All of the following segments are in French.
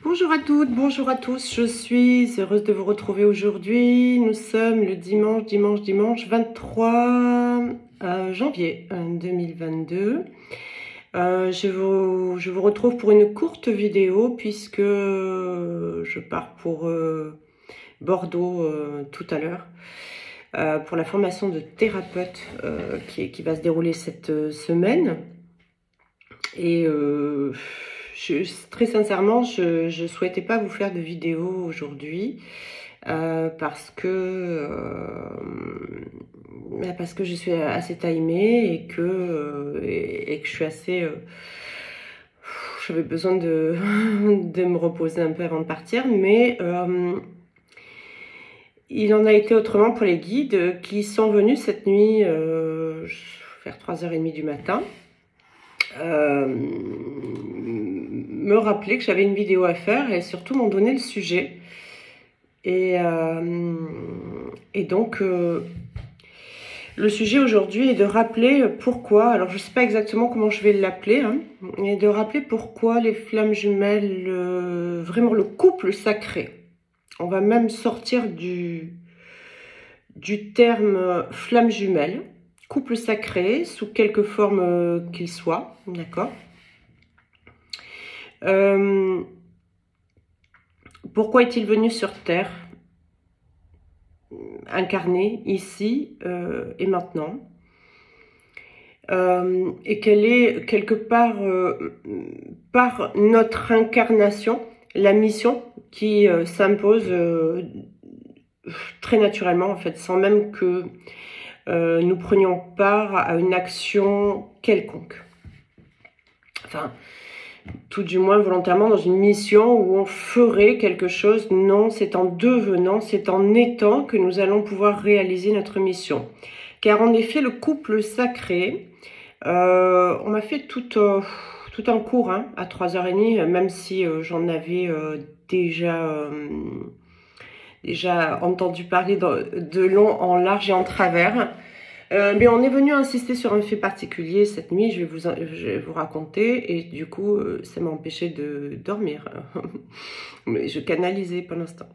Bonjour à toutes, bonjour à tous, je suis heureuse de vous retrouver aujourd'hui. Nous sommes le dimanche 23 janvier 2022. Je vous retrouve pour une courte vidéo puisque je pars pour Bordeaux tout à l'heure pour la formation de thérapeute qui va se dérouler cette semaine. Et très sincèrement, je souhaitais pas vous faire de vidéo aujourd'hui parce que je suis assez timée et que je suis assez j'avais besoin de me reposer un peu avant de partir, mais il en a été autrement pour les guides qui sont venus cette nuit vers 3h30 du matin me rappeler que j'avais une vidéo à faire et surtout m'ont donné le sujet. Et donc, le sujet aujourd'hui est de rappeler pourquoi, alors je ne sais pas exactement comment je vais l'appeler, hein, mais de rappeler pourquoi les flammes jumelles, vraiment le couple sacré. On va même sortir du terme flamme jumelle. Couple sacré, sous quelque forme qu'il soit, d'accord. Pourquoi est-il venu sur Terre, incarné ici et maintenant, et quelle est quelque part, par notre incarnation, la mission qui s'impose très naturellement, en fait, sans même que nous prenions part à une action quelconque. Enfin, tout du moins volontairement dans une mission où on ferait quelque chose. Non, c'est en devenant, c'est en étant que nous allons pouvoir réaliser notre mission. Car en effet, le couple sacré, on m'a fait tout un cours hein, à 3h30, même si j'en avais déjà entendu parler de long en large et en travers. Mais on est venu insister sur un fait particulier cette nuit, je vais vous raconter, et du coup, ça m'a empêché de dormir. Mais je canalisais pour l'instant.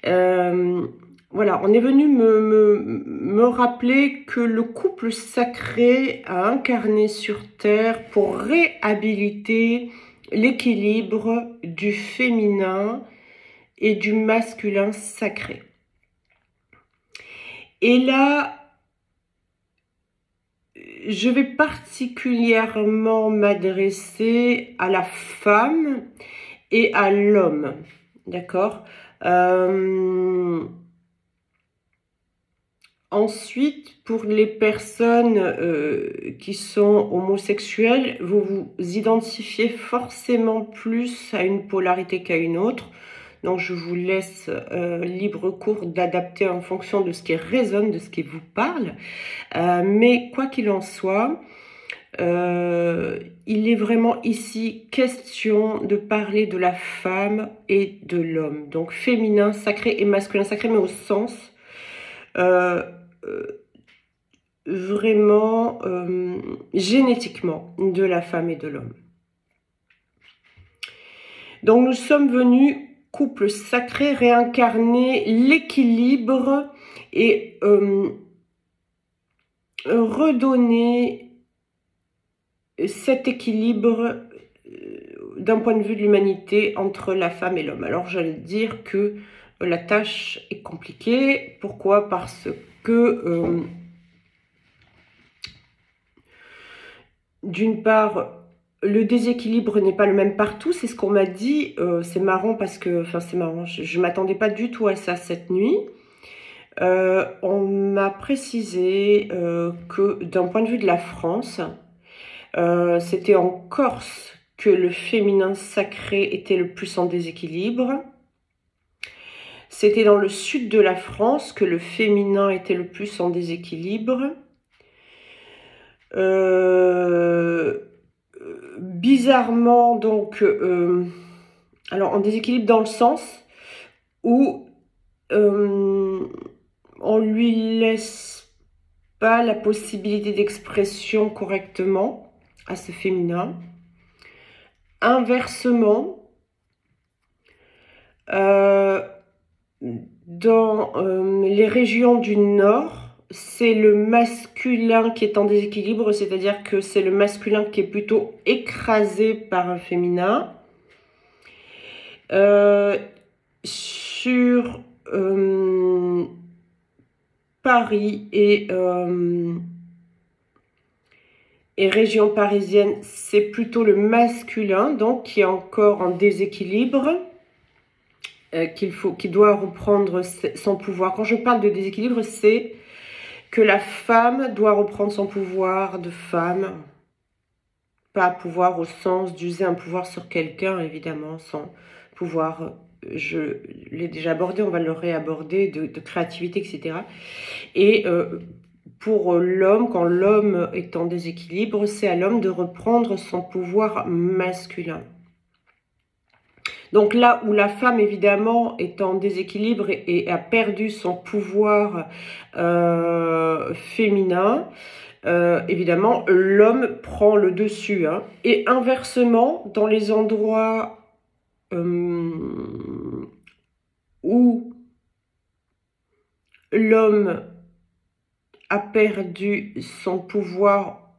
Voilà, on est venu me rappeler que le couple sacré a incarné sur Terre pour réhabiliter l'équilibre du féminin et du masculin sacré. Et là, je vais particulièrement m'adresser à la femme et à l'homme, d'accord. Ensuite, pour les personnes qui sont homosexuelles, vous vous identifiez forcément plus à une polarité qu'à une autre. Donc, je vous laisse libre cours d'adapter en fonction de ce qui résonne, de ce qui vous parle. Mais quoi qu'il en soit, il est vraiment ici question de parler de la femme et de l'homme. Donc, féminin sacré et masculin sacré, mais au sens vraiment génétiquement de la femme et de l'homme. Donc, nous sommes venus couple sacré, réincarner l'équilibre et redonner cet équilibre d'un point de vue de l'humanité entre la femme et l'homme. Alors j'allais dire que la tâche est compliquée. Pourquoi? Parce que d'une part, le déséquilibre n'est pas le même partout, c'est ce qu'on m'a dit. C'est marrant parce que, enfin c'est marrant, je ne m'attendais pas du tout à ça cette nuit. On m'a précisé que d'un point de vue de la France, c'était en Corse que le féminin sacré était le plus en déséquilibre. C'était dans le sud de la France que le féminin était le plus en déséquilibre. Bizarrement, donc, alors en déséquilibre dans le sens où on lui laisse pas la possibilité d'expression correctement à ce féminin. Inversement, Dans les régions du Nord, c'est le masculin qui est en déséquilibre, c'est-à-dire que c'est le masculin qui est plutôt écrasé par un féminin. Sur Paris et région parisienne, c'est plutôt le masculin, donc qui est encore en déséquilibre, qui doit reprendre son pouvoir. Quand je parle de déséquilibre, c'est que la femme doit reprendre son pouvoir de femme, pas pouvoir au sens d'user un pouvoir sur quelqu'un, évidemment, sans pouvoir, je l'ai déjà abordé, on va le réaborder, de créativité, etc. Et pour l'homme, quand l'homme est en déséquilibre, c'est à l'homme de reprendre son pouvoir masculin. Donc là où la femme, évidemment, est en déséquilibre et a perdu son pouvoir féminin, évidemment, l'homme prend le dessus. Hein. Et inversement, dans les endroits où l'homme a perdu son pouvoir,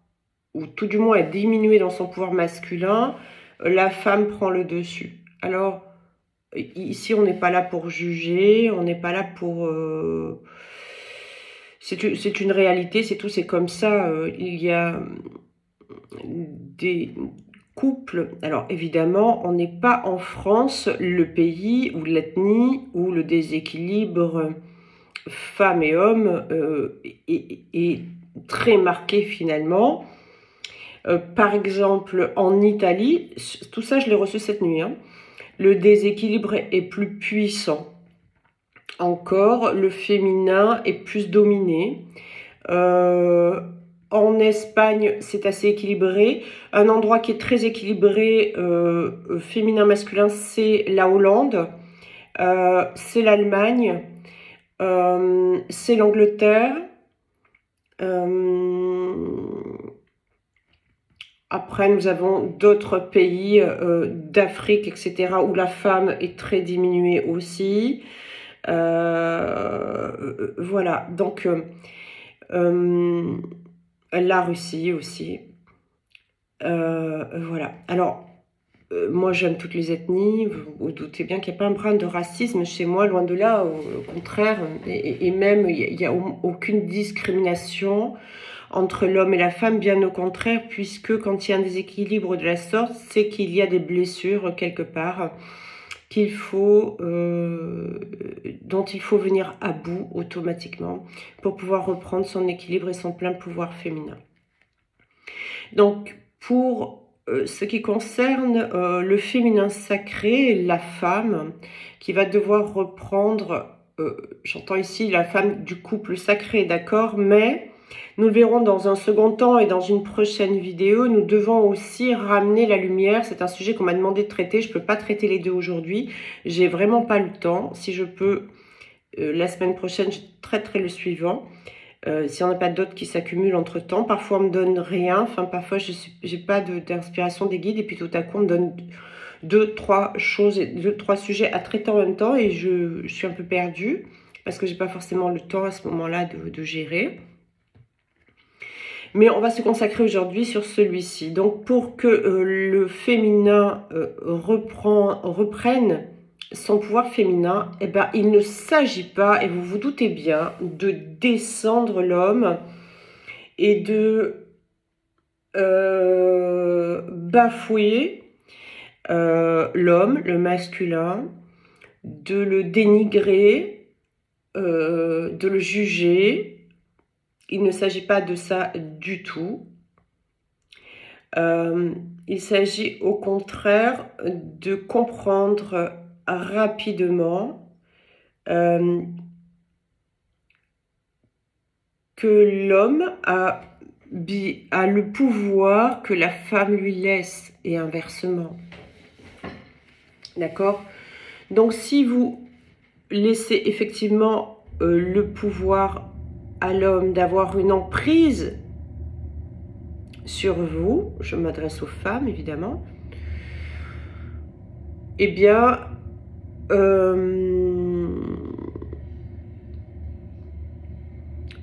ou tout du moins est diminué dans son pouvoir masculin, la femme prend le dessus. Alors, ici, on n'est pas là pour juger, on n'est pas là pour... c'est une réalité, c'est tout, c'est comme ça. Il y a des couples... Alors, évidemment, on n'est pas en France, le pays ou l'ethnie où le déséquilibre femmes et hommes est très marqué finalement. Par exemple, en Italie, tout ça, je l'ai reçu cette nuit, hein, le déséquilibre est plus puissant. Encore, le féminin est plus dominé. En Espagne, c'est assez équilibré. Un endroit qui est très équilibré, féminin-masculin, c'est la Hollande, c'est l'Allemagne, c'est l'Angleterre. Après, nous avons d'autres pays d'Afrique, etc., où la femme est très diminuée aussi. Voilà, donc la Russie aussi. Voilà, alors, moi j'aime toutes les ethnies, vous doutez bien qu'il n'y a pas un brin de racisme chez moi, loin de là, au contraire, et même il n'y a aucune discrimination entre l'homme et la femme, bien au contraire, puisque quand il y a un déséquilibre de la sorte, c'est qu'il y a des blessures quelque part dont il faut venir à bout automatiquement pour pouvoir reprendre son équilibre et son plein pouvoir féminin. Donc, pour ce qui concerne le féminin sacré, la femme qui va devoir reprendre, j'entends ici la femme du couple sacré, d'accord, mais nous le verrons dans un second temps et dans une prochaine vidéo, nous devons aussi ramener la lumière. C'est un sujet qu'on m'a demandé de traiter. Je ne peux pas traiter les deux aujourd'hui. J'ai vraiment pas le temps. Si je peux, la semaine prochaine, je traiterai le suivant. S'il n'y en a pas d'autres qui s'accumulent entre temps. Parfois, on me donne rien. Enfin, parfois, je n'ai pas d'inspiration des guides. Et puis, tout à coup, on me donne deux, trois sujets à traiter en même temps. Et je suis un peu perdue parce que je n'ai pas forcément le temps à ce moment-là de gérer. Mais on va se consacrer aujourd'hui sur celui-ci. Donc, pour que le féminin reprenne son pouvoir féminin, eh ben, il ne s'agit pas, et vous vous doutez bien, de descendre l'homme et de bafouer l'homme, le masculin, de le dénigrer, de le juger. Il ne s'agit pas de ça du tout. Il s'agit au contraire de comprendre rapidement que l'homme a le pouvoir que la femme lui laisse et inversement. D'accord? Donc si vous laissez effectivement le pouvoir à l'homme d'avoir une emprise sur vous, je m'adresse aux femmes évidemment, eh bien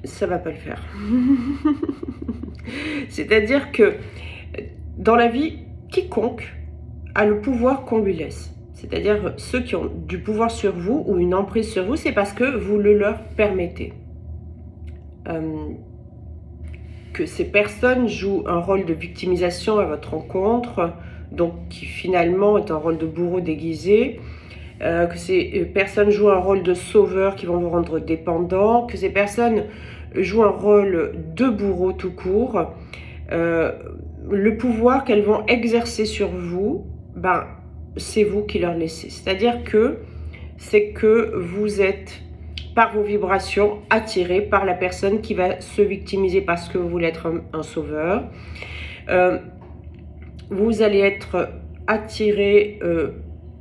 ça va pas le faire. C'est-à-dire que dans la vie, quiconque a le pouvoir qu'on lui laisse. C'est-à-dire ceux qui ont du pouvoir sur vous ou une emprise sur vous, c'est parce que vous le leur permettez. Que ces personnes jouent un rôle de victimisation à votre rencontre, donc qui finalement est un rôle de bourreau déguisé, que ces personnes jouent un rôle de sauveur qui vont vous rendre dépendant, que ces personnes jouent un rôle de bourreau tout court, le pouvoir qu'elles vont exercer sur vous, ben, c'est vous qui leur laissez. C'est-à-dire que c'est que vous êtes, par vos vibrations, attiré par la personne qui va se victimiser parce que vous voulez être un sauveur. Vous allez être attiré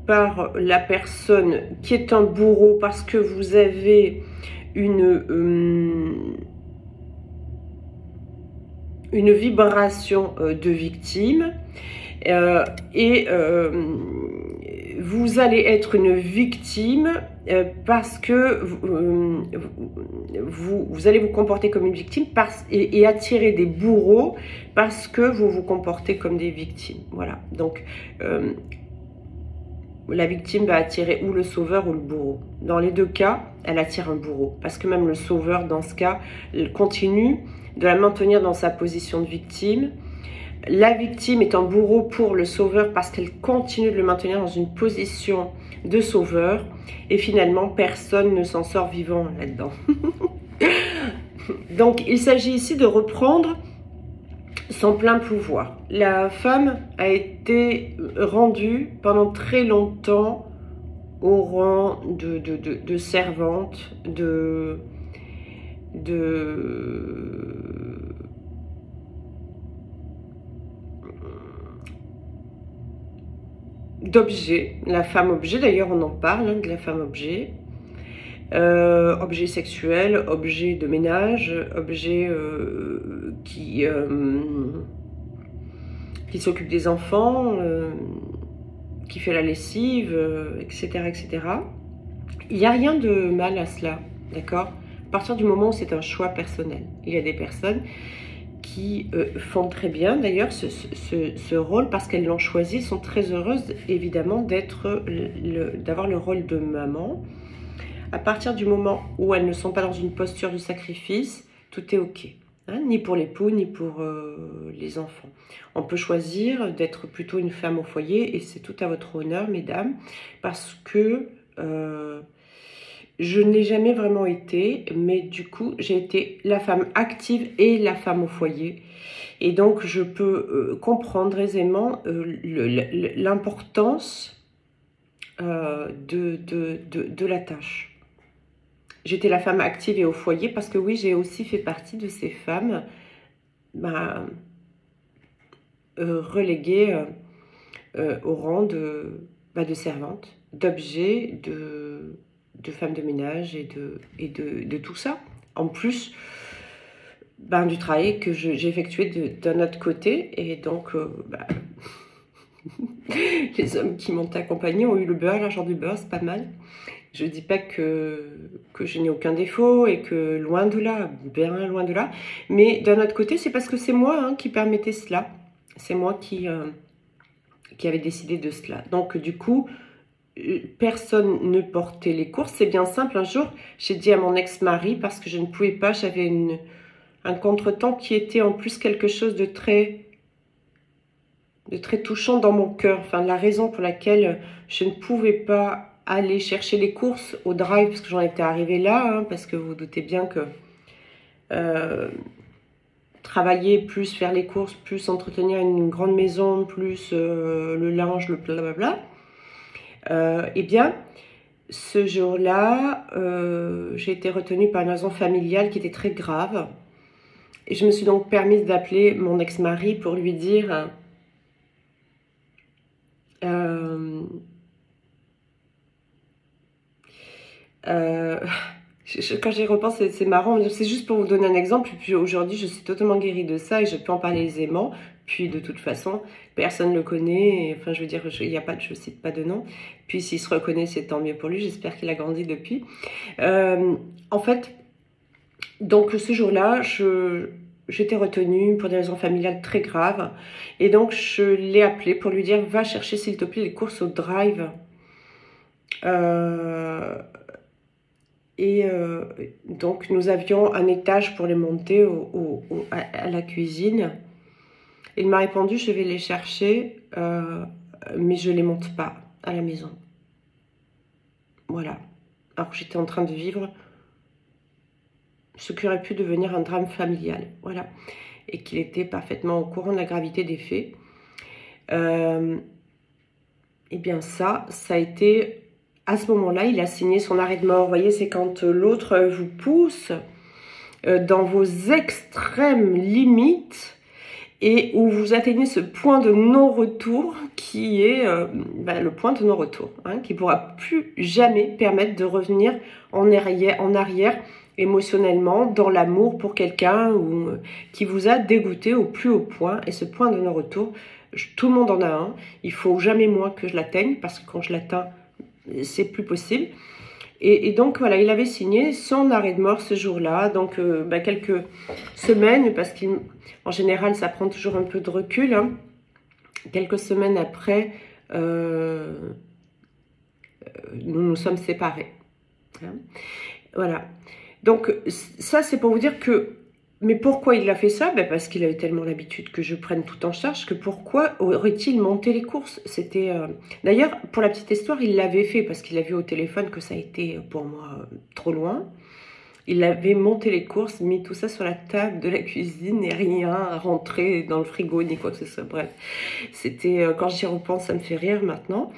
par la personne qui est un bourreau parce que vous avez une vibration de victime. Vous allez être une victime parce que vous allez vous comporter comme une victime et attirer des bourreaux parce que vous vous comportez comme des victimes. Voilà, donc la victime va attirer ou le sauveur ou le bourreau. Dans les deux cas, elle attire un bourreau parce que même le sauveur, dans ce cas, il continue de la maintenir dans sa position de victime. La victime est un bourreau pour le sauveur parce qu'elle continue de le maintenir dans une position de sauveur. Et finalement, personne ne s'en sort vivant là-dedans. Donc, il s'agit ici de reprendre son plein pouvoir. La femme a été rendue pendant très longtemps au rang de servante, d'objet, la femme objet, d'ailleurs on en parle hein, de la femme objet, objet sexuel, objet de ménage, objet qui s'occupe des enfants, qui fait la lessive, etc., etc. Il n'y a rien de mal à cela, d'accord? À partir du moment où c'est un choix personnel. Il y a des personnes qui font très bien d'ailleurs ce rôle parce qu'elles l'ont choisi, sont très heureuses évidemment d'avoir le rôle de maman. À partir du moment où elles ne sont pas dans une posture de sacrifice, tout est ok, hein, ni pour l'époux ni pour les enfants. On peut choisir d'être plutôt une femme au foyer et c'est tout à votre honneur mesdames, parce que je n'ai jamais vraiment été, mais du coup, j'ai été la femme active et la femme au foyer. Et donc, je peux comprendre aisément l'importance de la tâche. J'étais la femme active et au foyer parce que oui, j'ai aussi fait partie de ces femmes reléguées au rang de servante, d'objet, de femmes de ménage et de tout ça. En plus du travail que j'ai effectué d'un autre côté. Et donc, les hommes qui m'ont accompagnée ont eu le beurre, l'argent du beurre, c'est pas mal. Je dis pas que je n'ai aucun défaut et que loin de là, bien loin de là. Mais d'un autre côté, c'est parce que c'est moi hein, qui permettais cela. C'est moi qui avait décidé de cela. Donc, du coup, personne ne portait les courses. C'est bien simple. Un jour, j'ai dit à mon ex-mari, parce que je ne pouvais pas, j'avais un contretemps qui était en plus quelque chose de très touchant dans mon cœur. Enfin, la raison pour laquelle je ne pouvais pas aller chercher les courses au drive, parce que j'en étais arrivée là, hein, parce que vous vous doutez bien que travailler, plus faire les courses, plus entretenir une grande maison, plus le linge, le blablabla. Eh bien, ce jour-là, j'ai été retenue par une raison familiale qui était très grave. Et je me suis donc permise d'appeler mon ex-mari pour lui dire Quand j'y repense, c'est marrant. C'est juste pour vous donner un exemple. Puis aujourd'hui, je suis totalement guérie de ça et je peux en parler aisément. Puis de toute façon, personne ne le connaît. Et, enfin, je veux dire, il y a pas, je cite pas de nom. Puis s'il se reconnaît, c'est tant mieux pour lui. J'espère qu'il a grandi depuis. En fait, donc ce jour-là, j'étais retenue pour des raisons familiales très graves. Et donc, je l'ai appelé pour lui dire, va chercher s'il te plaît les courses au drive. Donc, nous avions un étage pour les monter à la cuisine. Il m'a répondu, je vais les chercher, mais je ne les monte pas à la maison. Voilà. Alors que j'étais en train de vivre ce qui aurait pu devenir un drame familial. Voilà. Et qu'il était parfaitement au courant de la gravité des faits. Eh bien ça a été... À ce moment-là, il a signé son arrêt de mort. Vous voyez, c'est quand l'autre vous pousse dans vos extrêmes limites et où vous atteignez ce point de non-retour qui est le point de non-retour, hein, qui ne pourra plus jamais permettre de revenir en arrière émotionnellement dans l'amour pour quelqu'un qui vous a dégoûté au plus haut point. Et ce point de non-retour, tout le monde en a un. Il ne faut jamais moins que je l'atteigne parce que quand je l'atteins, c'est plus possible. Et donc voilà, il avait signé son arrêt de mort ce jour-là, donc quelques semaines, parce qu'en général ça prend toujours un peu de recul, hein. Quelques semaines après, nous nous sommes séparés, hein. Voilà, donc ça c'est pour vous dire que, mais pourquoi il a fait ça? Parce qu'il avait tellement l'habitude que je prenne tout en charge, que pourquoi aurait-il monté les courses? C'était d'ailleurs, pour la petite histoire, il l'avait fait parce qu'il a vu au téléphone que ça a été pour moi trop loin. Il avait monté les courses, mis tout ça sur la table de la cuisine et rien rentré dans le frigo ni quoi que ce soit. Bref, c'était, quand j'y repense, ça me fait rire maintenant.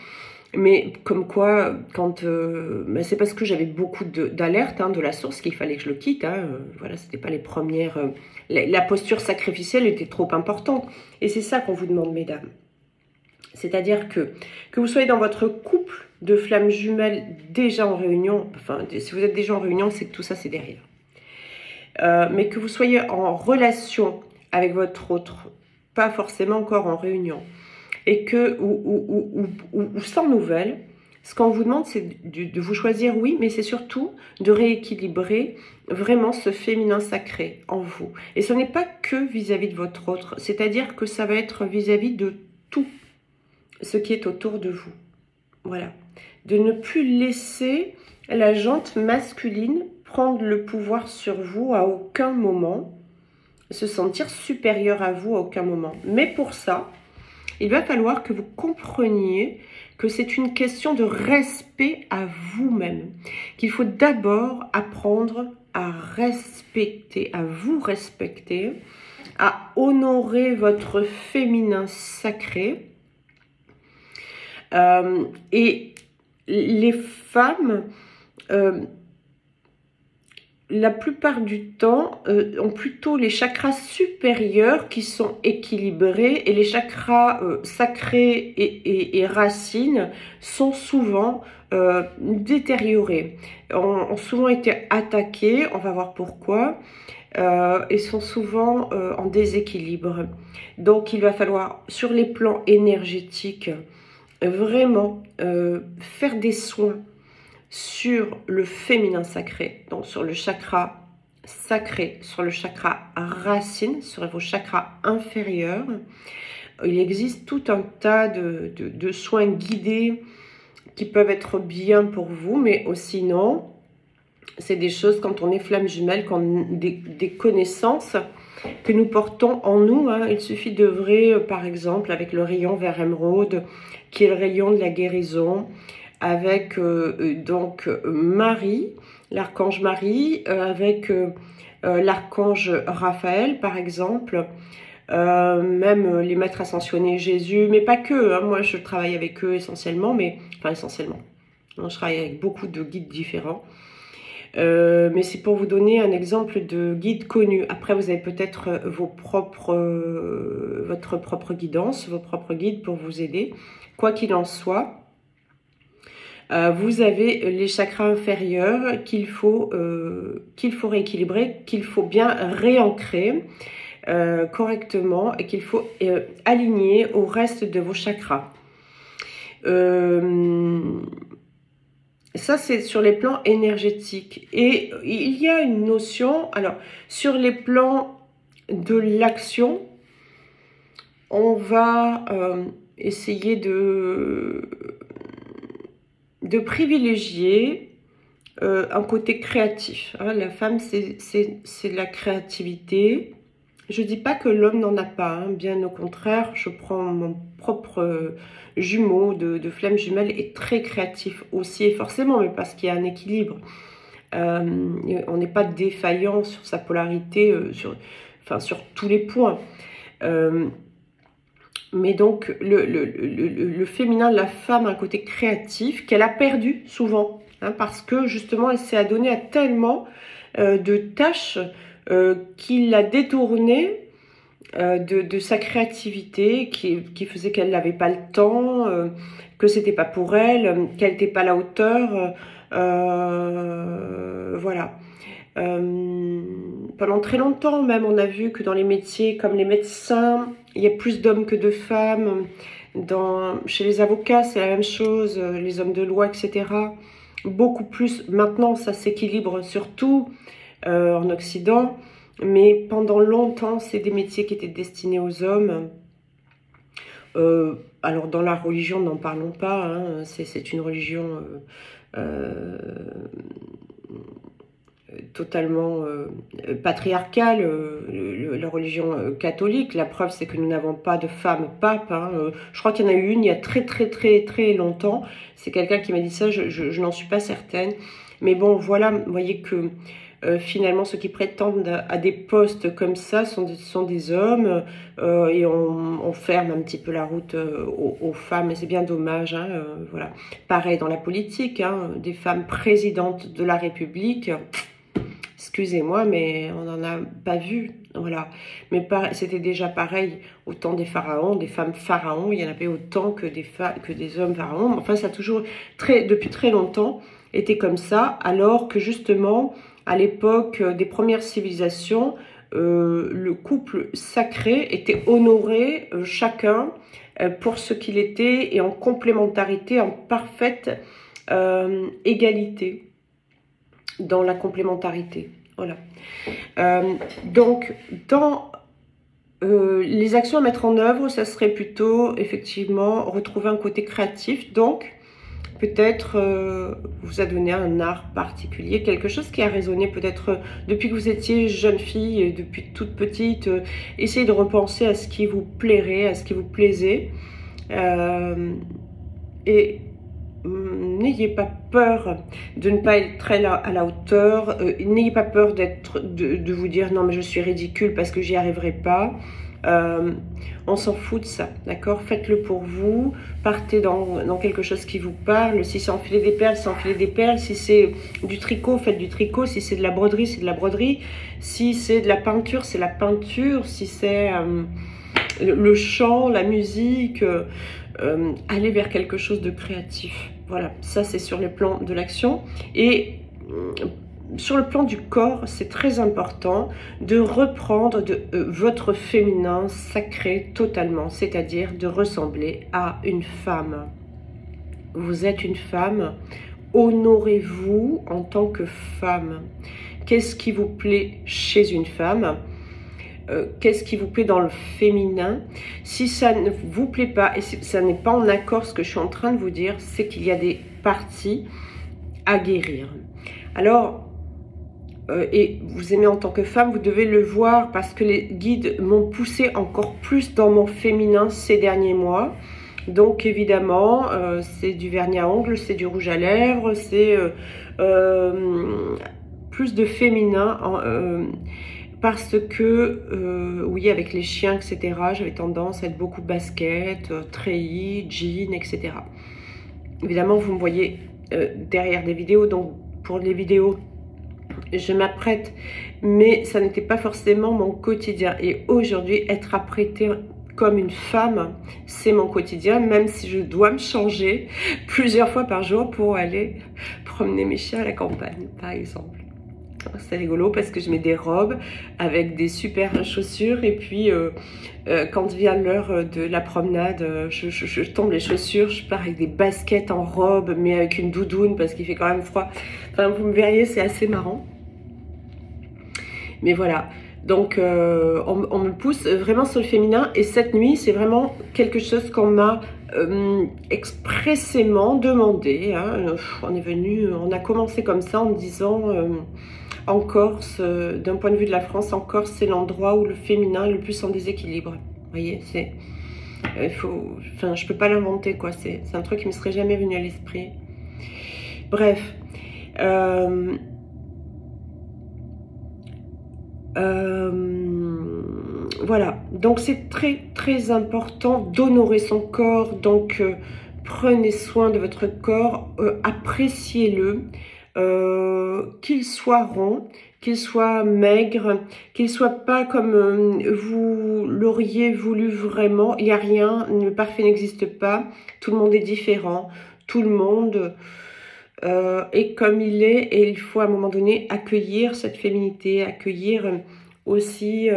Mais comme quoi, quand c'est parce que j'avais beaucoup d'alertes de la source qu'il fallait que je le quitte. Voilà, c'était pas les premières. La posture sacrificielle était trop importante. Et c'est ça qu'on vous demande, mesdames. C'est-à-dire que vous soyez dans votre couple de flammes jumelles déjà en réunion, enfin, si vous êtes déjà en réunion, c'est que tout ça, c'est derrière. Mais que vous soyez en relation avec votre autre, pas forcément encore en réunion, et que, ou sans nouvelles, ce qu'on vous demande, c'est de vous choisir, oui, mais c'est surtout de rééquilibrer vraiment ce féminin sacré en vous. Et ce n'est pas que vis-à-vis de votre autre, c'est-à-dire que ça va être vis-à-vis de tout ce qui est autour de vous. Voilà. De ne plus laisser la jante masculine prendre le pouvoir sur vous à aucun moment, se sentir supérieur à vous à aucun moment. Mais pour ça, il va falloir que vous compreniez que c'est une question de respect à vous-même, qu'il faut d'abord apprendre à respecter, à vous respecter, à honorer votre féminin sacré. Et les femmes, la plupart du temps, ont plutôt les chakras supérieurs qui sont équilibrés et les chakras sacrés et racines sont souvent détériorés, ont souvent été attaqués, on va voir pourquoi, et sont souvent en déséquilibre. Donc il va falloir, sur les plans énergétiques, vraiment faire des soins sur le féminin sacré, donc sur le chakra sacré, sur le chakra racine, sur vos chakras inférieurs. Il existe tout un tas de soins guidés qui peuvent être bien pour vous, mais aussi non. C'est des choses, quand on est flamme jumelle, quand des connaissances que nous portons en nous. Il suffit d'œuvrer, par exemple, avec le rayon vert émeraude, qui est le rayon de la guérison, avec donc Marie, l'archange Marie, avec l'archange Raphaël, par exemple, même les maîtres ascensionnés Jésus, mais pas que, moi je travaille avec eux essentiellement, enfin essentiellement, je travaille avec beaucoup de guides différents. Mais c'est pour vous donner un exemple de guide connu. Après, vous avez peut-être votre propre guidance, vos propres guides pour vous aider. Quoi qu'il en soit, vous avez les chakras inférieurs qu'il faut rééquilibrer, qu'il faut bien réancrer correctement et qu'il faut aligner au reste de vos chakras. Ça, c'est sur les plans énergétiques. Et il y a une notion, alors, sur les plans de l'action, on va essayer de privilégier un côté créatif. Hein. La femme, c'est de la créativité. Je ne dis pas que l'homme n'en a pas, hein. Bien au contraire, je prends mon propre jumeau de flamme jumelle est très créatif aussi, et forcément, mais parce qu'il y a un équilibre. On n'est pas défaillant sur sa polarité, sur tous les points. Mais donc, le féminin, la femme a un côté créatif qu'elle a perdu souvent, hein, parce que justement, elle s'est adonnée à tellement de tâches qu'il l'a détournée de sa créativité, qui faisait qu'elle n'avait pas le temps, que c'était pas pour elle, qu'elle n'était pas à la hauteur. Voilà. Pendant très longtemps même, on a vu que dans les métiers comme les médecins, il y a plus d'hommes que de femmes. Chez les avocats, c'est la même chose, les hommes de loi, etc. Beaucoup plus. Maintenant, ça s'équilibre surtout en Occident. Mais pendant longtemps, c'est des métiers qui étaient destinés aux hommes. Alors, dans la religion, n'en parlons pas. Hein, c'est une religion totalement patriarcale, la religion catholique. La preuve, c'est que nous n'avons pas de femme pape. Hein. Je crois qu'il y en a eu une il y a très longtemps. C'est quelqu'un qui m'a dit ça, je n'en suis pas certaine. Mais bon, voilà, vous voyez que finalement, ceux qui prétendent à des postes comme ça sont des hommes, et on ferme un petit peu la route aux femmes, et c'est bien dommage. Hein, voilà. Pareil dans la politique, hein, des femmes présidentes de la République, excusez-moi, mais on n'en a pas vu. Voilà. Mais c'était déjà pareil au temps des pharaons, des femmes pharaons, il y en avait autant que des hommes pharaons. Enfin, ça a toujours, depuis très longtemps, été comme ça, alors que justement, à l'époque des premières civilisations, le couple sacré était honoré chacun pour ce qu'il était et en complémentarité, en parfaite égalité dans la complémentarité. Voilà. Donc, dans les actions à mettre en œuvre, ça serait plutôt effectivement retrouver un côté créatif. Donc, peut-être vous adonner à un art particulier, quelque chose qui a résonné peut-être depuis que vous étiez jeune fille, depuis toute petite. Essayez de repenser à ce qui vous plairait, à ce qui vous plaisait. Et n'ayez pas peur de ne pas être à la hauteur. N'ayez pas peur de vous dire non mais je suis ridicule parce que j'y arriverai pas. On s'en fout de ça, d'accord? Faites-le pour vous, partez dans quelque chose qui vous parle. Si c'est enfiler des perles, c'est enfiler des perles. Si c'est du tricot, faites du tricot. Si c'est de la broderie, c'est de la broderie. Si c'est de la peinture, c'est la peinture. Si c'est le chant, la musique, allez vers quelque chose de créatif. Voilà, ça c'est sur le plan de l'action. Et sur le plan du corps, c'est très important de reprendre votre féminin sacré totalement, c'est-à-dire de ressembler à une femme. Vous êtes une femme, honorez-vous en tant que femme. Qu'est-ce qui vous plaît chez une femme? Qu'est-ce qui vous plaît dans le féminin? Si ça ne vous plaît pas, et si ça n'est pas en accord ce que je suis en train de vous dire, c'est qu'il y a des parties à guérir. Alors, et vous aimez en tant que femme, vous devez le voir parce que les guides m'ont poussé encore plus dans mon féminin ces derniers mois. Donc évidemment, c'est du vernis à ongles, c'est du rouge à lèvres, c'est plus de féminin parce que, oui, avec les chiens, etc., j'avais tendance à être beaucoup basket, treillis, jeans, etc. Évidemment, vous me voyez derrière des vidéos, donc pour les vidéos, je m'apprête, mais ça n'était pas forcément mon quotidien. Et aujourd'hui, être apprêté comme une femme, c'est mon quotidien, même si je dois me changer plusieurs fois par jour pour aller promener mes chiens à la campagne, par exemple. C'est rigolo parce que je mets des robes avec des super chaussures et puis quand vient l'heure de la promenade, je tombe les chaussures, je pars avec des baskets en robe mais avec une doudoune parce qu'il fait quand même froid. Enfin, vous me verriez, c'est assez marrant. Mais voilà, donc on me pousse vraiment sur le féminin et cette nuit, c'est vraiment quelque chose qu'on m'a expressément demandé. Hein. On a commencé comme ça en me disant... en Corse, d'un point de vue de la France, en Corse, c'est l'endroit où le féminin est le plus en déséquilibre. Vous voyez, c'est... enfin, je peux pas l'inventer, quoi. C'est un truc qui me serait jamais venu à l'esprit. Bref. Voilà. Donc, c'est très, très important d'honorer son corps. Donc, prenez soin de votre corps. Appréciez-le. Qu'il soit rond, qu'il soit maigre, qu'il soit pas comme vous l'auriez voulu vraiment. Il n'y a rien, le parfait n'existe pas. Tout le monde est différent. Tout le monde est comme il est. Et il faut à un moment donné accueillir cette féminité, accueillir aussi...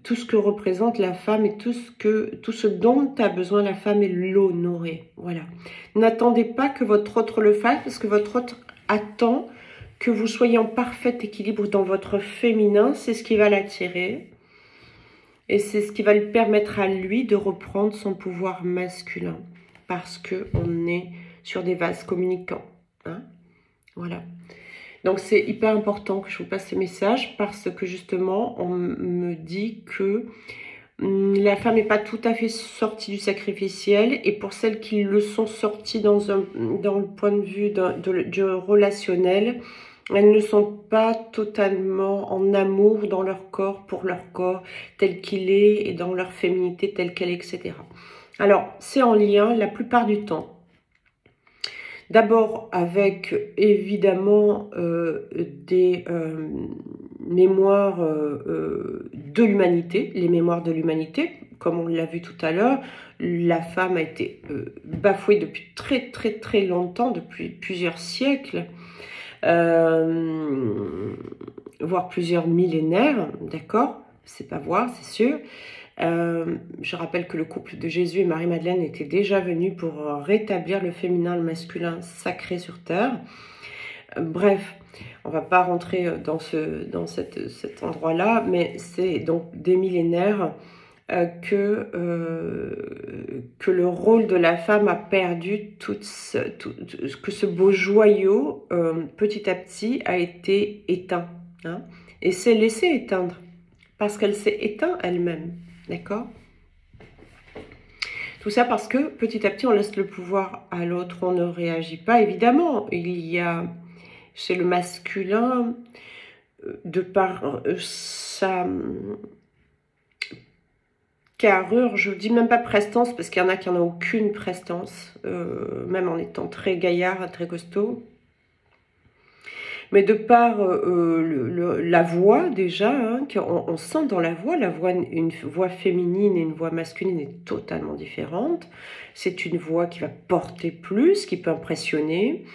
tout ce que représente la femme et tout ce dont a besoin la femme et l'honorer. Voilà. N'attendez pas que votre autre le fasse parce que votre autre attend que vous soyez en parfait équilibre dans votre féminin. C'est ce qui va l'attirer et c'est ce qui va lui permettre à lui de reprendre son pouvoir masculin parce qu'on est sur des vases communicants. Hein, voilà. Donc, c'est hyper important que je vous passe ce message parce que justement, on me dit que la femme n'est pas tout à fait sortie du sacrificiel et pour celles qui le sont sorties dans le point de vue du relationnel, elles ne sont pas totalement en amour dans leur corps, pour leur corps tel qu'il est et dans leur féminité telle qu'elle est, etc. Alors, c'est en lien la plupart du temps. D'abord avec évidemment des mémoires de l'humanité, les mémoires de l'humanité, comme on l'a vu tout à l'heure, la femme a été bafouée depuis très très très longtemps, depuis plusieurs siècles, voire plusieurs millénaires, d'accord? C'est pas voir, c'est sûr. Je rappelle que le couple de Jésus et Marie-Madeleine était déjà venu pour rétablir le féminin, le masculin sacré sur terre. Bref, on ne va pas rentrer dans cet endroit-là, mais c'est donc des millénaires que le rôle de la femme a perdu, que ce beau joyau, petit à petit, a été éteint. Hein, et s'est laissé éteindre, parce qu'elle s'est éteinte elle-même. D'accord? Tout ça parce que petit à petit, on laisse le pouvoir à l'autre, on ne réagit pas. Évidemment, il y a chez le masculin, de par sa carrure, je ne dis même pas prestance, parce qu'il y en a qui n'en ont aucune prestance, même en étant très gaillard, très costaud. Mais de par la voix déjà, hein, on sent dans la voix, une voix féminine et une voix masculine est totalement différente. C'est une voix qui va porter plus, qui peut impressionner.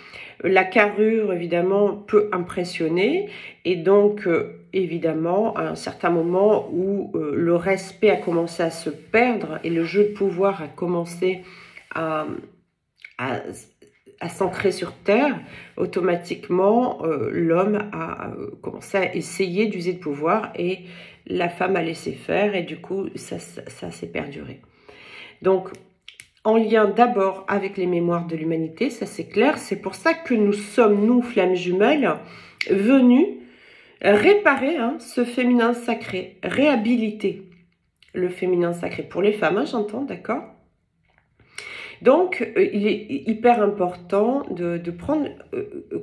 La carrure, évidemment, peut impressionner. Et donc, évidemment, à un certain moment où le respect a commencé à se perdre et le jeu de pouvoir a commencé à s'ancrer sur terre, automatiquement, l'homme a commencé à essayer d'user de pouvoir et la femme a laissé faire et du coup, ça s'est perduré. Donc, en lien d'abord avec les mémoires de l'humanité, ça c'est clair, c'est pour ça que nous sommes, nous, flammes jumelles, venus réparer ce féminin sacré, réhabiliter le féminin sacré pour les femmes, hein, j'entends, d'accord ? Donc, il est hyper important de prendre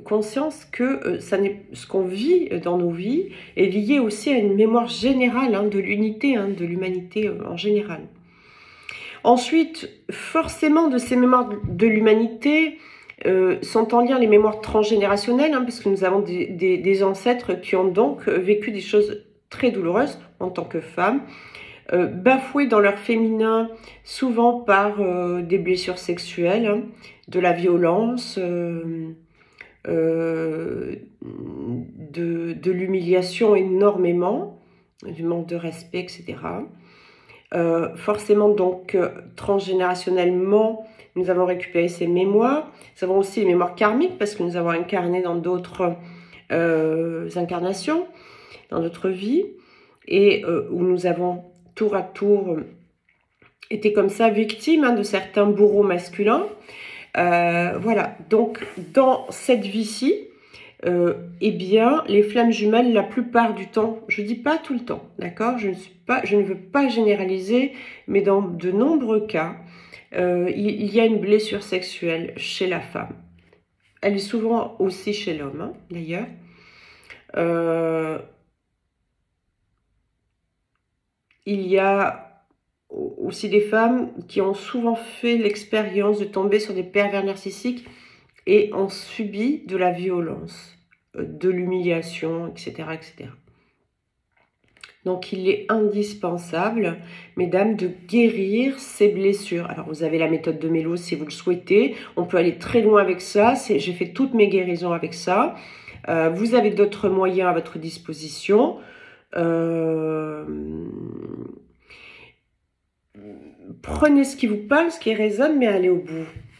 conscience que ce qu'on vit dans nos vies est lié aussi à une mémoire générale hein, de l'unité, hein, de l'humanité en général. Ensuite, forcément, de ces mémoires de l'humanité, sont en lien les mémoires transgénérationnelles, hein, parce que nous avons des ancêtres qui ont donc vécu des choses très douloureuses en tant que femmes, bafouées dans leur féminin, souvent par des blessures sexuelles, hein, de la violence, de l'humiliation énormément, du manque de respect, etc. Forcément, donc, transgénérationnellement, nous avons récupéré ces mémoires. Nous avons aussi les mémoires karmiques, parce que nous avons incarné dans d'autres incarnations, dans d'autres vies, et où nous avons tour à tour été comme ça victimes, hein, de certains bourreaux masculins. Voilà, donc dans cette vie-ci, eh bien, les flammes jumelles, la plupart du temps, je dis pas tout le temps, d'accord, je ne veux pas généraliser, mais dans de nombreux cas, il y a une blessure sexuelle chez la femme. Elle est souvent aussi chez l'homme, hein, d'ailleurs. Il y a aussi des femmes qui ont souvent fait l'expérience de tomber sur des pervers narcissiques et ont subi de la violence, de l'humiliation, etc., etc. Donc, il est indispensable, mesdames, de guérir ces blessures. Alors, vous avez la méthode de Mélo si vous le souhaitez. On peut aller très loin avec ça. J'ai fait toutes mes guérisons avec ça. Vous avez d'autres moyens à votre disposition. Prenez ce qui vous parle, ce qui résonne, mais allez au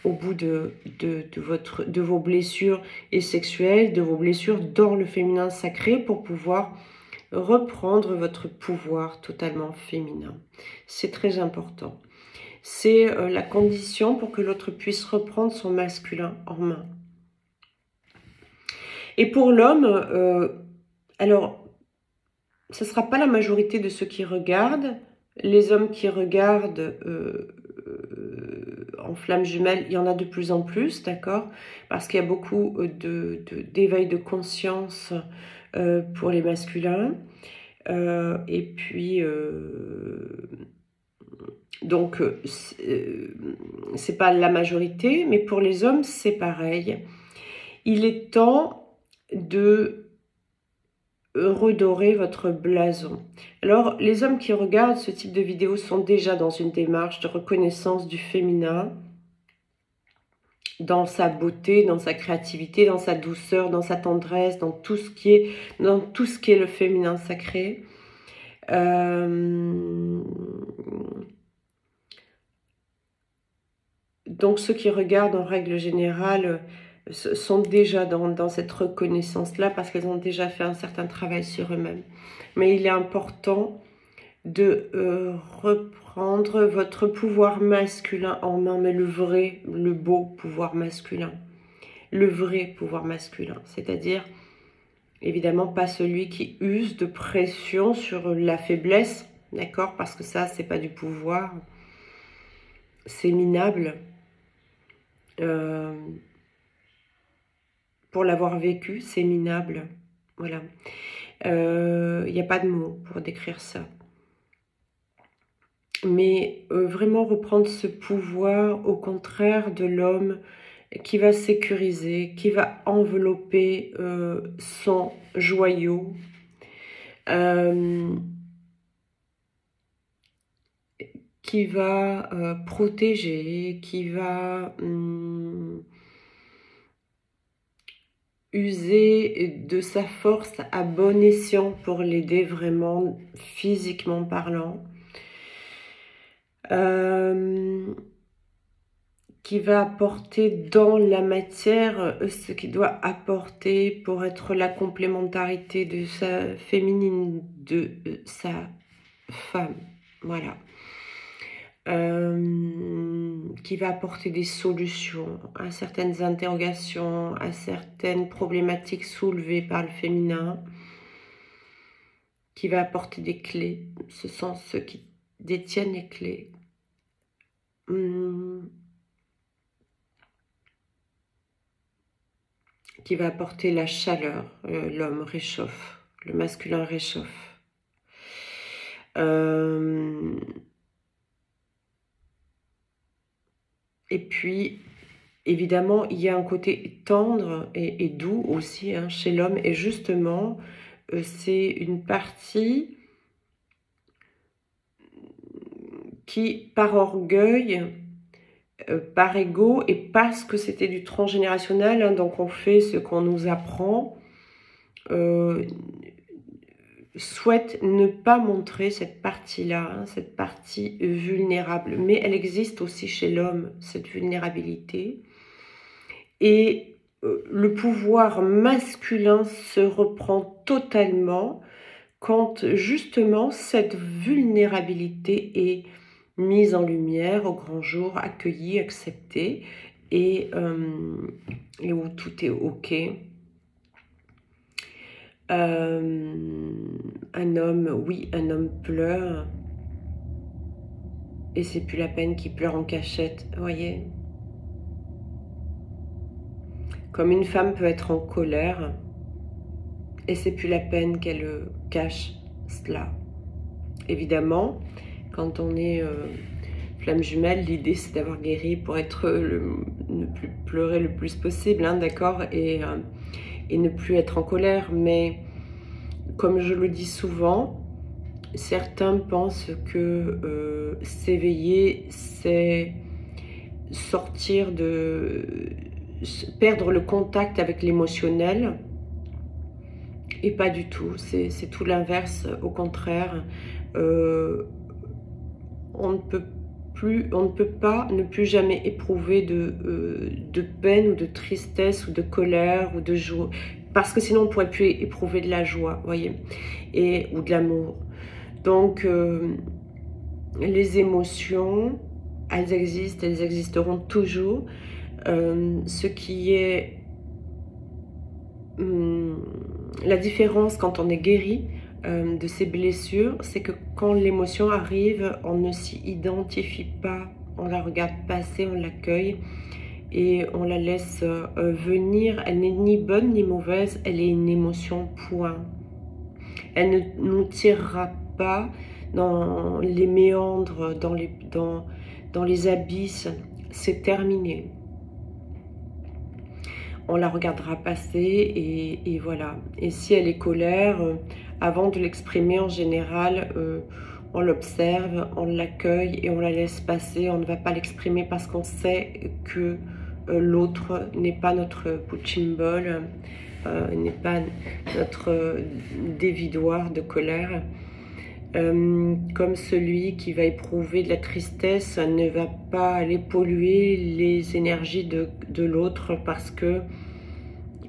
bout de vos blessures et sexuelles, de vos blessures dans le féminin sacré pour pouvoir reprendre votre pouvoir totalement féminin. C'est très important. C'est la condition pour que l'autre puisse reprendre son masculin en main. Et pour l'homme, alors, ce ne sera pas la majorité de ceux qui regardent. Les hommes qui regardent en flammes jumelles, il y en a de plus en plus, d'accord? Parce qu'il y a beaucoup d'éveil de conscience pour les masculins. Et puis, donc, c'est pas la majorité, mais pour les hommes, c'est pareil. Il est temps de redorer votre blason. Alors, les hommes qui regardent ce type de vidéo sont déjà dans une démarche de reconnaissance du féminin, dans sa beauté, dans sa créativité, dans sa douceur, dans sa tendresse, dans tout ce qui est le féminin sacré. Donc, ceux qui regardent en règle générale sont déjà dans cette reconnaissance-là parce qu'elles ont déjà fait un certain travail sur eux-mêmes. Mais il est important de reprendre votre pouvoir masculin en main, mais le vrai, le beau pouvoir masculin. Le vrai pouvoir masculin, c'est-à-dire, évidemment, pas celui qui use de pression sur la faiblesse, d'accord? Parce que ça, c'est pas du pouvoir, c'est minable. Pour l'avoir vécu, c'est minable. Voilà. Il n'y a pas de mots pour décrire ça. Mais vraiment reprendre ce pouvoir, au contraire de l'homme qui va sécuriser, qui va envelopper son joyau, qui va protéger, qui va user de sa force à bon escient pour l'aider vraiment physiquement parlant, qui va apporter dans la matière ce qu'il doit apporter pour être la complémentarité de sa féminine, de sa femme, voilà. Qui va apporter des solutions à certaines interrogations, à certaines problématiques soulevées par le féminin, qui va apporter des clés. Ce sont ceux qui détiennent les clés. Qui va apporter la chaleur. L'homme réchauffe, le masculin réchauffe. Et puis, évidemment, il y a un côté tendre et doux aussi hein, chez l'homme. Et justement, c'est une partie qui, par orgueil, par ego, et parce que c'était du transgénérationnel, hein, donc on fait ce qu'on nous apprend, souhaite ne pas montrer cette partie-là, hein, cette partie vulnérable. Mais elle existe aussi chez l'homme, cette vulnérabilité. Et le pouvoir masculin se reprend totalement quand justement cette vulnérabilité est mise en lumière au grand jour, accueillie, acceptée, et où tout est ok. Un homme, oui, un homme pleure, et c'est plus la peine qu'il pleure en cachette, voyez. Comme une femme peut être en colère, et c'est plus la peine qu'elle cache cela. Évidemment, quand on est flamme jumelle, l'idée c'est d'avoir guéri pour être ne plus pleurer le plus possible, hein, d'accord, et ne plus être en colère. Mais comme je le dis souvent, certains pensent que s'éveiller, c'est sortir perdre le contact avec l'émotionnel, et pas du tout, c'est tout l'inverse. Au contraire, on ne peut pas ne plus jamais éprouver de peine ou de tristesse ou de colère ou de joie, parce que sinon on ne pourrait plus éprouver de la joie, voyez, ou de l'amour. Donc les émotions, elles existent, elles existeront toujours. Ce qui est la différence quand on est guéri de ces blessures, c'est que quand l'émotion arrive, on ne s'y identifie pas, on la regarde passer, on l'accueille et on la laisse venir. Elle n'est ni bonne ni mauvaise, elle est une émotion, point. Elle ne nous tirera pas dans les méandres, dans les abysses, c'est terminé. On la regardera passer et voilà. Et si elle est colère, avant de l'exprimer en général, on l'observe, on l'accueille et on la laisse passer. On ne va pas l'exprimer parce qu'on sait que l'autre n'est pas notre punching ball, n'est pas notre dévidoir de colère. Comme celui qui va éprouver de la tristesse ne va pas aller polluer les énergies de l'autre, parce que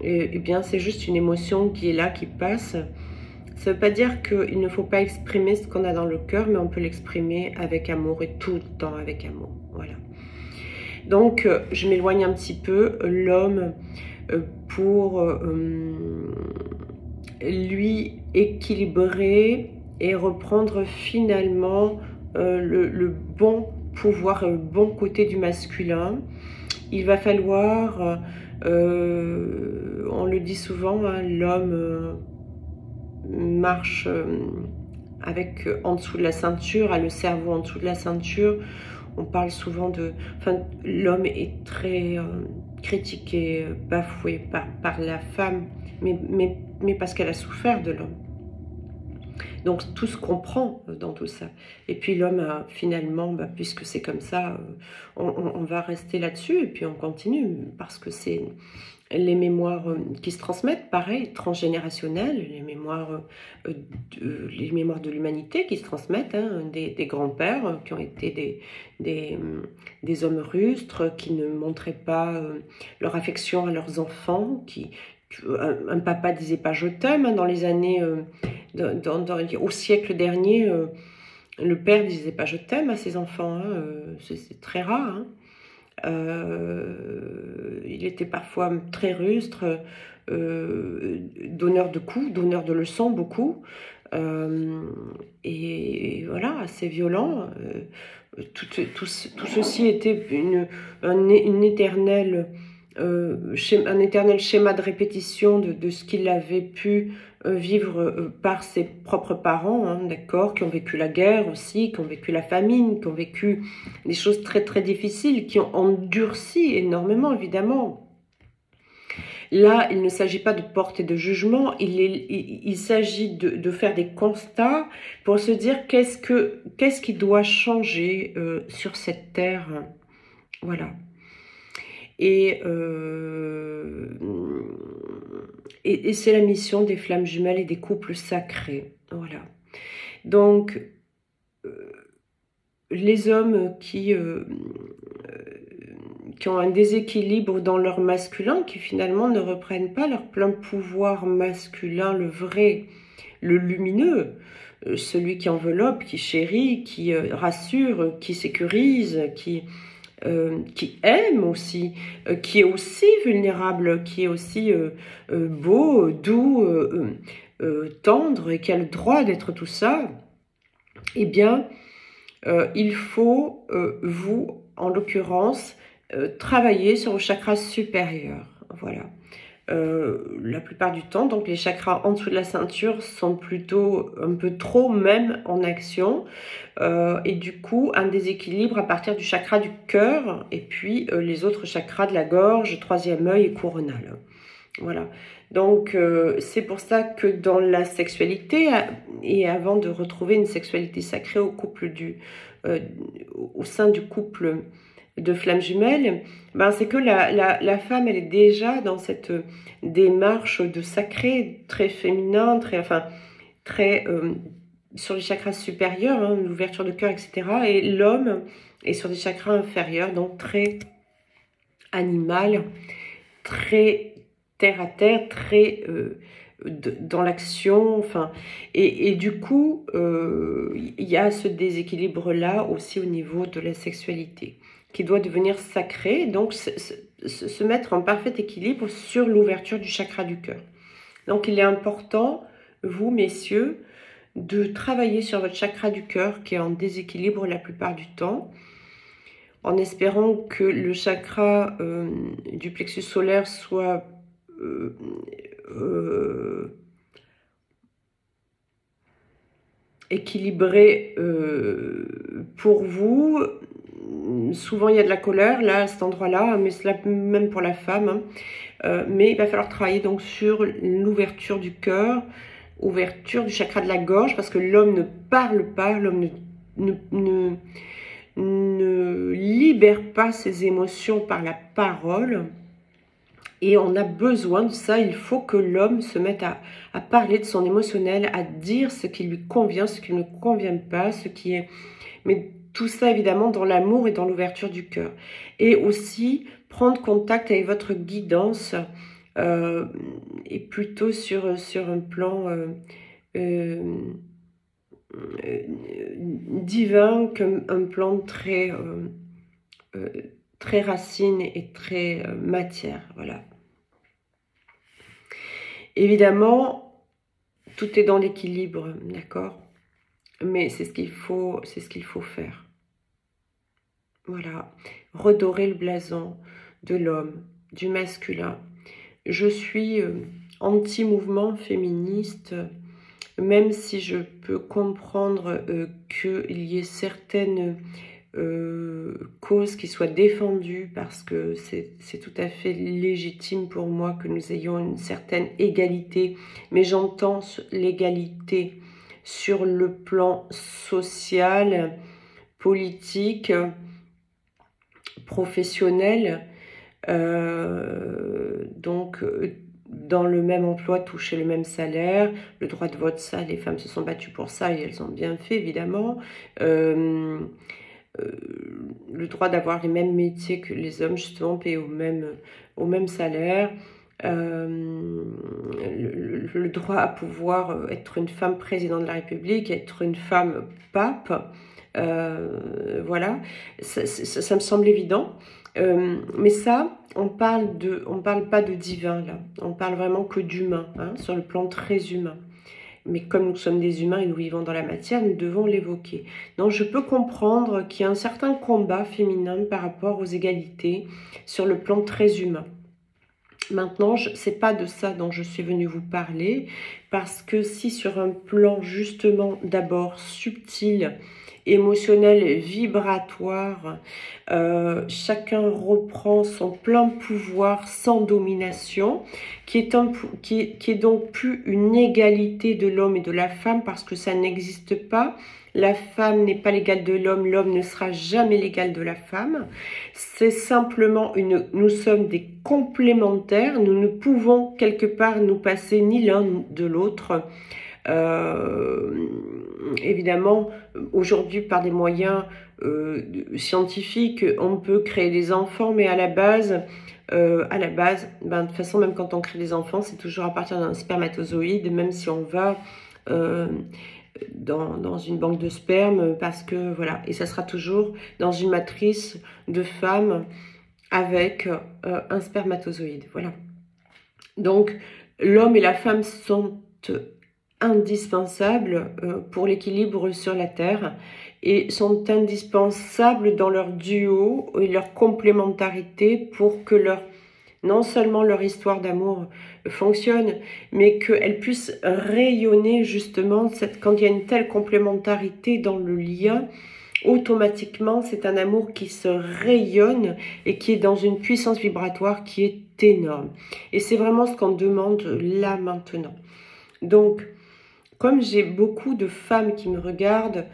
eh bien c'est juste une émotion qui est là, qui passe. Ça ne veut pas dire qu'il ne faut pas exprimer ce qu'on a dans le cœur, mais on peut l'exprimer avec amour, et tout le temps avec amour. Voilà. Donc je m'éloigne un petit peu. L'homme, pour lui équilibrer et reprendre finalement le bon pouvoir, le bon côté du masculin, il va falloir, on le dit souvent, hein, l'homme marche avec en dessous de la ceinture, a le cerveau en dessous de la ceinture. On parle souvent de... Enfin, l'homme est très critiqué, bafoué par la femme, mais parce qu'elle a souffert de l'homme. Donc tout se comprend dans tout ça. Et puis l'homme, finalement, puisque c'est comme ça, on va rester là-dessus et puis on continue, parce que c'est les mémoires qui se transmettent, pareil, transgénérationnelles, les mémoires de l'humanité qui se transmettent, hein, des grands-pères qui ont été des hommes rustres, qui ne montraient pas leur affection à leurs enfants, un papa disait pas je t'aime, hein, dans les années, au siècle dernier, le père disait pas je t'aime à ses enfants, hein, c'est très rare, hein. Il était parfois très rustre, donneur de coups, donneur de leçons beaucoup, et voilà, assez violent. Tout ceci était un éternel schéma de répétition de ce qu'il avait pu vivre par ses propres parents, hein, d'accord, qui ont vécu la guerre aussi, qui ont vécu la famine, qui ont vécu des choses très très difficiles, qui ont endurci énormément évidemment. Là, il ne s'agit pas de porter de jugement, il s'agit de faire des constats pour se dire qu'est-ce qui doit changer sur cette terre. Voilà. Et c'est la mission des flammes jumelles et des couples sacrés. Voilà. Donc, les hommes qui ont un déséquilibre dans leur masculin, qui finalement ne reprennent pas leur plein pouvoir masculin, le vrai, le lumineux, celui qui enveloppe, qui chérit, qui rassure, qui sécurise, qui aime aussi, qui est aussi vulnérable, qui est aussi beau, doux, tendre, et qui a le droit d'être tout ça, eh bien, il faut, vous, en l'occurrence, travailler sur vos chakras supérieurs. Voilà. La plupart du temps, donc les chakras en dessous de la ceinture sont plutôt un peu trop même en action, et du coup un déséquilibre à partir du chakra du cœur et puis les autres chakras de la gorge, troisième œil et coronal. Voilà. Donc c'est pour ça que dans la sexualité, et avant de retrouver une sexualité sacrée au sein du couple de flammes jumelles, ben c'est que la femme, elle est déjà dans cette démarche de sacré, très féminin, très sur les chakras supérieurs, hein, l'ouverture de cœur, etc. Et l'homme est sur des chakras inférieurs, donc très animal, très terre à terre, très dans l'action, enfin, et du coup, il y a ce déséquilibre-là aussi au niveau de la sexualité, qui doit devenir sacré, donc se mettre en parfait équilibre sur l'ouverture du chakra du cœur. Donc il est important, vous messieurs, de travailler sur votre chakra du cœur qui est en déséquilibre la plupart du temps, en espérant que le chakra du plexus solaire soit équilibré pour vous. Souvent il y a de la colère là à cet endroit-là, mais cela même pour la femme, hein. Mais il va falloir travailler donc sur l'ouverture du cœur, ouverture du chakra de la gorge, parce que l'homme ne parle pas, l'homme ne libère pas ses émotions par la parole. Et on a besoin de ça, il faut que l'homme se mette à parler de son émotionnel, à dire ce qui lui convient, ce qui ne convient pas, ce qui est... Mais tout ça évidemment dans l'amour et dans l'ouverture du cœur. Et aussi prendre contact avec votre guidance, et plutôt sur un plan divin, qu'un plan très racine et très matière, voilà. Évidemment, tout est dans l'équilibre, d'accord? Mais c'est ce qu'il faut faire. Voilà, redorer le blason de l'homme, du masculin. Je suis anti-mouvement féministe, même si je peux comprendre qu'il y ait certaines causes qui soient défendues, parce que c'est tout à fait légitime pour moi que nous ayons une certaine égalité, mais j'entends l'égalité sur le plan social, politique, professionnel, donc dans le même emploi, toucher le même salaire, le droit de vote, ça, les femmes se sont battues pour ça et elles ont bien fait évidemment, le droit d'avoir les mêmes métiers que les hommes, justement payés au même salaire, le droit à pouvoir être une femme présidente de la République, être une femme pape, voilà, ça me semble évident, mais ça, on parle pas de divin là, on parle vraiment que d'humain, hein, sur le plan très humain. Mais comme nous sommes des humains et nous vivons dans la matière, nous devons l'évoquer. Donc je peux comprendre qu'il y a un certain combat féminin par rapport aux égalités sur le plan très humain. Maintenant, c'est pas de ça dont je suis venue vous parler, parce que si sur un plan justement d'abord subtil, émotionnel, vibratoire, chacun reprend son plein pouvoir sans domination, qui est donc plus une égalité de l'homme et de la femme, parce que ça n'existe pas. La femme n'est pas l'égale de l'homme, l'homme ne sera jamais l'égal de la femme. C'est simplement nous sommes des complémentaires, nous ne pouvons quelque part nous passer ni l'un de l'autre. Évidemment, aujourd'hui, par des moyens scientifiques, on peut créer des enfants, mais à la base, de toute façon, même quand on crée des enfants, c'est toujours à partir d'un spermatozoïde, même si on va dans une banque de sperme, parce que voilà, et ça sera toujours dans une matrice de femmes avec un spermatozoïde, voilà. Donc, l'homme et la femme sont indispensables pour l'équilibre sur la Terre et sont indispensables dans leur duo et leur complémentarité pour que non seulement leur histoire d'amour fonctionne, mais qu'elle puisse rayonner justement. Quand il y a une telle complémentarité dans le lien, automatiquement c'est un amour qui se rayonne et qui est dans une puissance vibratoire qui est énorme. Et c'est vraiment ce qu'on demande là maintenant. Donc, comme j'ai beaucoup de femmes qui me regardent,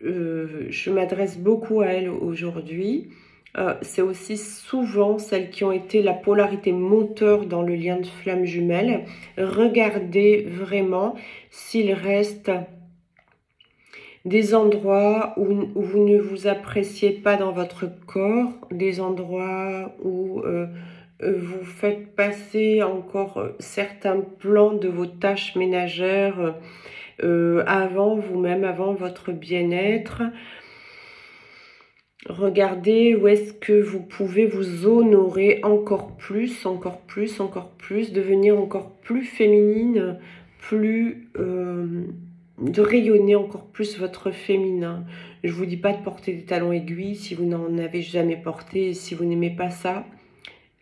je m'adresse beaucoup à elles aujourd'hui. C'est aussi souvent celles qui ont été la polarité moteur dans le lien de flamme jumelle. Regardez vraiment s'il reste des endroits où vous ne vous appréciez pas dans votre corps, des endroits où vous faites passer encore certains plans de vos tâches ménagères avant vous-même, avant votre bien-être. Regardez où est-ce que vous pouvez vous honorer encore plus, devenir encore plus féminine, de rayonner encore plus votre féminin. Je vous dis pas de porter des talons aiguilles si vous n'en avez jamais porté, si vous n'aimez pas ça.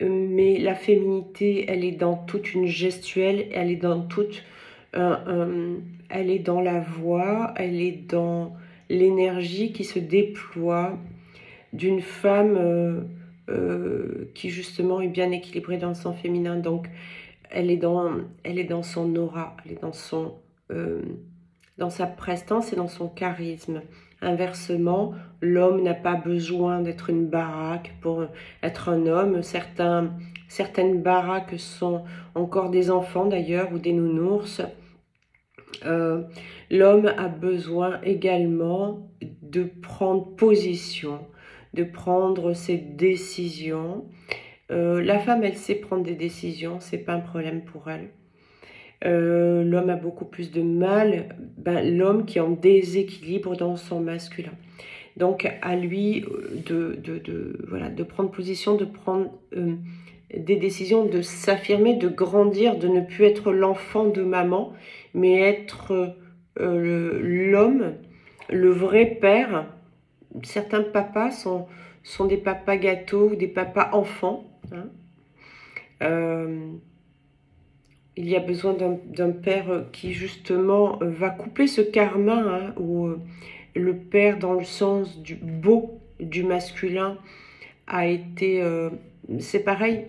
Mais la féminité, elle est dans toute une gestuelle, elle est dans elle est dans la voix, elle est dans l'énergie qui se déploie d'une femme qui justement est bien équilibrée dans son féminin. Donc elle est dans son aura, elle est dans sa prestance et dans son charisme. Inversement, l'homme n'a pas besoin d'être une baraque pour être un homme. Certaines baraques sont encore des enfants d'ailleurs ou des nounours. L'homme a besoin également de prendre position, de prendre ses décisions. La femme, elle sait prendre des décisions, c'est pas un problème pour elle. L'homme a beaucoup plus de mal, l'homme qui est en déséquilibre dans son masculin. Donc à lui de prendre position, de prendre des décisions, de s'affirmer, de grandir, de ne plus être l'enfant de maman, mais être l'homme, le vrai père. Certains papas sont des papas gâteaux ou des papas enfants. Il y a besoin d'un père qui justement va couper ce karma, où le père dans le sens du beau, du masculin, a été, c'est pareil,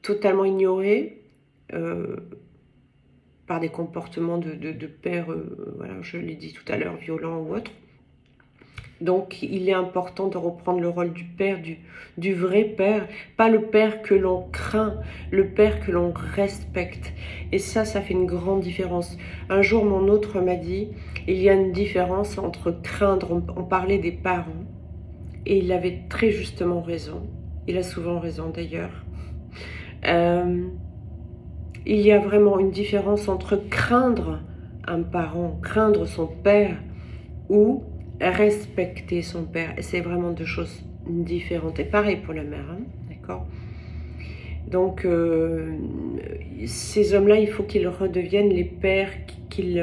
totalement ignoré par des comportements de père, voilà, je l'ai dit tout à l'heure, violents ou autres. Donc, il est important de reprendre le rôle du père, du vrai père, pas le père que l'on craint, le père que l'on respecte. Et ça fait une grande différence. Un jour, mon autre m'a dit, il y a une différence entre craindre, on parlait des parents, et il avait très justement raison. Il a souvent raison d'ailleurs. Il y a vraiment une différence entre craindre un parent, craindre son père, ou respecter son père. C'est vraiment deux choses différentes. Et pareil pour la mère, d'accord? Donc, ces hommes-là, il faut qu'ils redeviennent les pères qui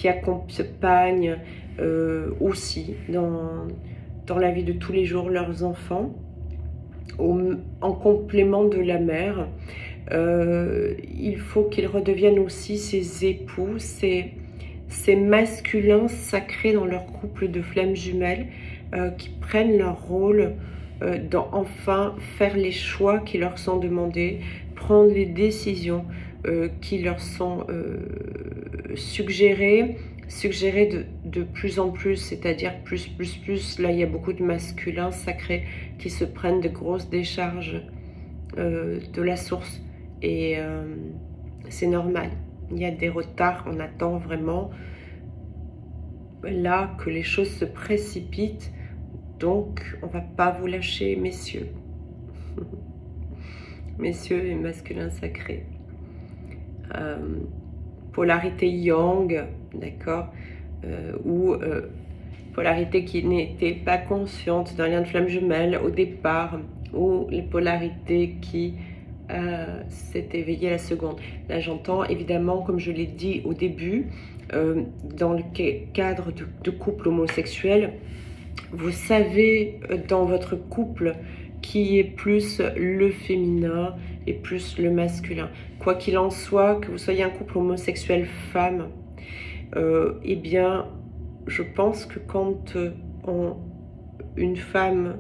accompagnent aussi dans la vie de tous les jours leurs enfants. en complément de la mère. Il faut qu'ils redeviennent aussi ses époux, ces masculins sacrés dans leur couple de flammes jumelles, qui prennent leur rôle dans enfin faire les choix qui leur sont demandés, prendre les décisions qui leur sont suggérées de plus en plus, c'est-à-dire plus. Là, il y a beaucoup de masculins sacrés qui se prennent de grosses décharges de la source. Et c'est normal. Il y a des retards, on attend vraiment là que les choses se précipitent. Donc, on va pas vous lâcher, messieurs. Messieurs et masculins sacrés. Polarité yang, d'accord, ou polarité qui n'était pas consciente d'un lien de flamme jumelle au départ, ou les polarités qui s'est éveillée à la seconde. Là, j'entends évidemment, comme je l'ai dit au début, dans le cadre de couple homosexuel, vous savez dans votre couple qui est plus le féminin et plus le masculin. Quoi qu'il en soit, que vous soyez un couple homosexuel femme, eh bien, je pense que quand une femme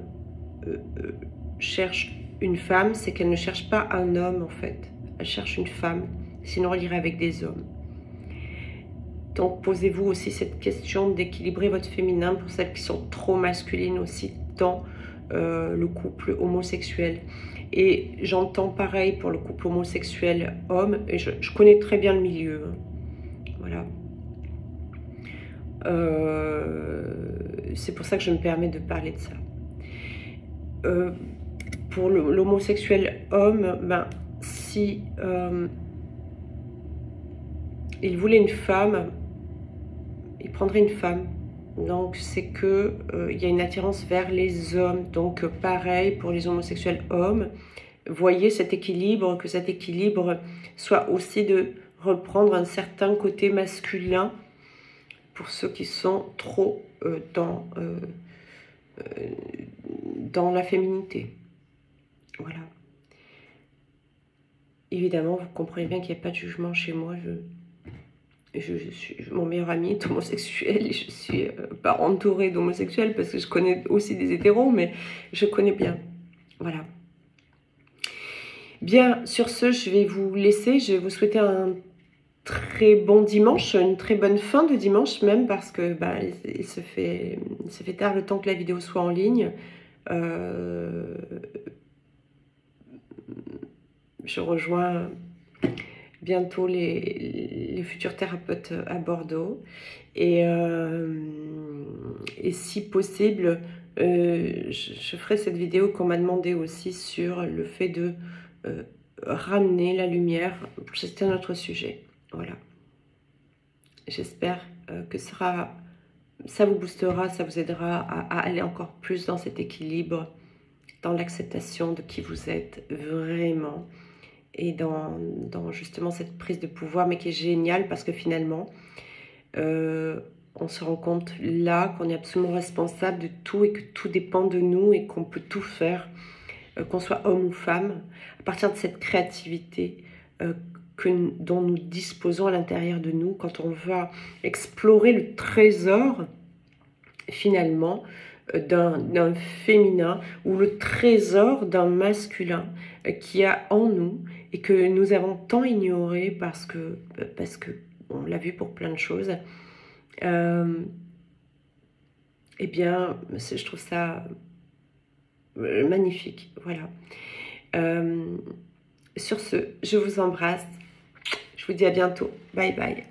cherche une femme, c'est qu'elle ne cherche pas un homme en fait. Elle cherche une femme, sinon elle irait avec des hommes. Donc posez-vous aussi cette question d'équilibrer votre féminin pour celles qui sont trop masculines aussi dans le couple homosexuel. Et j'entends pareil pour le couple homosexuel homme, et je connais très bien le milieu. Voilà. C'est pour ça que je me permets de parler de ça. Pour l'homosexuel homme, ben, si il voulait une femme, il prendrait une femme. Donc c'est que il y a une attirance vers les hommes. Donc pareil pour les homosexuels hommes. Voyez cet équilibre, que cet équilibre soit aussi de reprendre un certain côté masculin pour ceux qui sont trop dans la féminité. Voilà. Évidemment, vous comprenez bien qu'il n'y a pas de jugement chez moi. Mon meilleur ami est homosexuel et je suis pas entourée d'homosexuels parce que je connais aussi des hétéros, mais je connais bien. Voilà. Bien, sur ce, je vais vous laisser. Je vais vous souhaiter un très bon dimanche, une très bonne fin de dimanche même, parce que bah, il se fait tard le temps que la vidéo soit en ligne. Je rejoins bientôt les futurs thérapeutes à Bordeaux. Et si possible, je ferai cette vidéo qu'on m'a demandé aussi sur le fait de ramener la lumière. C'est un autre sujet. Voilà. J'espère que ça vous boostera, ça vous aidera à aller encore plus dans cet équilibre, dans l'acceptation de qui vous êtes vraiment, et dans justement cette prise de pouvoir, mais qui est géniale parce que finalement, on se rend compte là qu'on est absolument responsable de tout et que tout dépend de nous et qu'on peut tout faire, qu'on soit homme ou femme, à partir de cette créativité dont nous disposons à l'intérieur de nous, quand on va explorer le trésor finalement d'un féminin ou le trésor d'un masculin qui a en nous et que nous avons tant ignoré parce que on l'a vu pour plein de choses. Eh bien, je trouve ça magnifique. Voilà. Sur ce, je vous embrasse. Je vous dis à bientôt. Bye bye.